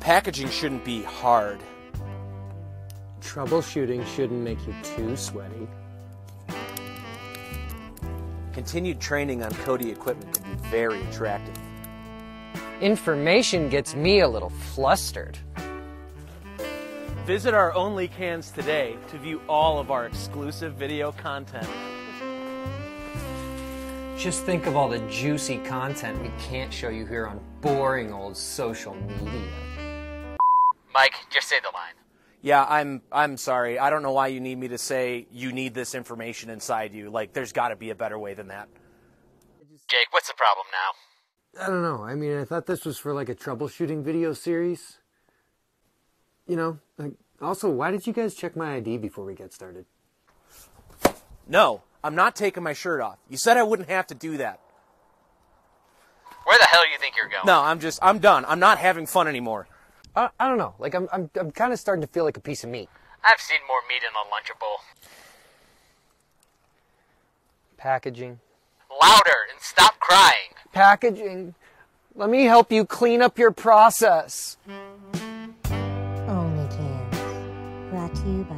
Packaging shouldn't be hard. Troubleshooting shouldn't make you too sweaty. Continued training on Codi equipment can be very attractive. Information gets me a little flustered. Visit our OnlyCans today to view all of our exclusive video content. Just think of all the juicy content we can't show you here on boring old social media. Mike, just say the line. Yeah, I'm sorry. I don't know why you need me to say you need this information inside you. Like, there's got to be a better way than that. Jake, what's the problem now? I don't know. I mean, I thought this was for like a troubleshooting video series. You know, like, also, why did you guys check my ID before we get started? No, I'm not taking my shirt off. You said I wouldn't have to do that. Where the hell do you think you're going? No, I'm done. I'm not having fun anymore. I don't know. Like, I'm kind of starting to feel like a piece of meat. I've seen more meat in a Lunchable. Packaging. Louder and stop crying. Packaging. Let me help you clean up your process. OnlyCans. Brought to you by